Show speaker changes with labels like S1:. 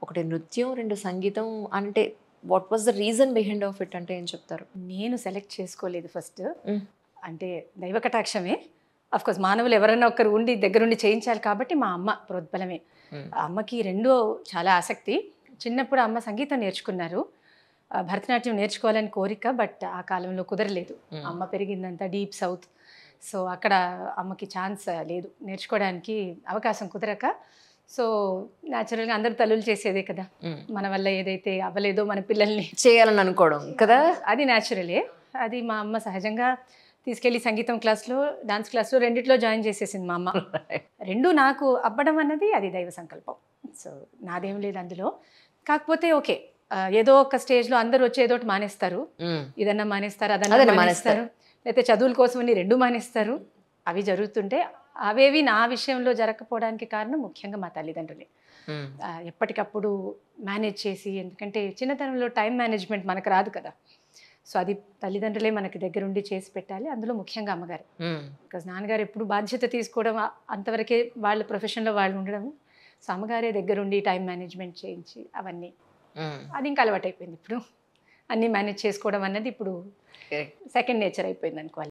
S1: ఒకటి నృత్యం, 2 సంగీతం అంటే what was the reason behind of it అంటే ఏం చెప్తారు?
S2: నేను సెలెక్ట్ చేసుకోలేదు ఫస్ట్.
S1: హ్మ్.
S2: అంటే దైవ కటాక్షమే. కోర్స్ మానవులు ఎవరైనా ఒకరు ఉండి దగ్గరుండి చేయించాలి కాబట్టి మా అమ్మ ప్రోద్బలమే.
S1: హ్మ్.
S2: అమ్మకి రెండో చాలా ఆసక్తి. చిన్నప్పుడు అమ్మ సంగీతం నేర్చుకున్నారు. భరతనాట్యం నేర్చుకోవాలని కోరిక. బట్ ఆ కాలంలో కుదరలేదు.
S1: హ్మ్.
S2: అమ్మ పెరిగిందంతా డీప్ సౌత్. సో అక్కడ అమ్మకి ఛాన్స్ లేదు. నేర్చుకోవడానికి అవకాశం కుదరక. సో న్యాచురల్‌గా అందరూ తల్లులు చేసేదే కదా!
S1: హ్మ్.
S2: మన వల్ల ఏదైతే అవ్వలేదో మన పిల్లల్ని
S1: చేయాలని అనుకోవడం కదా!
S2: అది న్యాచురలే. అది మా అమ్మ సహజంగా తీసుకెళ్ళి సంగీతం క్లాస్‌లో, డాన్స్ క్లాస్‌లో రెండిట్లో జాయిన్ చేసేసింది మా అమ్మ. 2 నాకు అవ్వడం అన్నది అది దైవ సంకల్పం. సో నాదేం లేదు అందులో. కాకపోతే ఓకే. ఏదో ఒక స్టేజ్‌లో అందరూ వచ్చి ఏదో ఒకటి మానేస్తారు.
S1: హ్మ్.
S2: ఇదన్నా మానేస్తారు, అదన్నా
S1: అదన్నా
S2: మానేస్తారు. లేకపోతే చదువుల కోసమని 2 మానేస్తారు. అవి జరుగుతుంటే అవేవి నా విషయంలో జరగకపోవడానికి కారణం ముఖ్యంగా మా తల్లిదండ్రులే.
S1: హ్మ్.
S2: ఎప్పటికప్పుడు మేనేజ్ చేసి ఎందుకంటే చిన్నతనంలో టైం మేనేజ్‌మెంట్ మనకు రాదు కదా! సో అది తల్లిదండ్రులే మనకి దగ్గరుండి చేసి పెట్టాలి. అందులో ముఖ్యంగా అమ్మగారు.
S1: హ్మ్.
S2: బికాజ్ నాన్నగారు ఎప్పుడు బాధ్యత తీసుకోవడం అంతవరకే వాళ్ళ ప్రొఫెషన్‌లో వాళ్ళు ఉండడం. సో అమ్మగారే దగ్గరుండి టైం మేనేజ్‌మెంట్ చేయించి అవన్నీ.
S1: హ్మ్.
S2: అది ఇంకా అలవాటైపోయింది ఇప్పుడు. అన్నీ మేనేజ్ చేసుకోవడం అన్నది ఇప్పుడు
S1: కరెక్ట్.
S2: Second nature అయిపోయిందనుకోవాలి.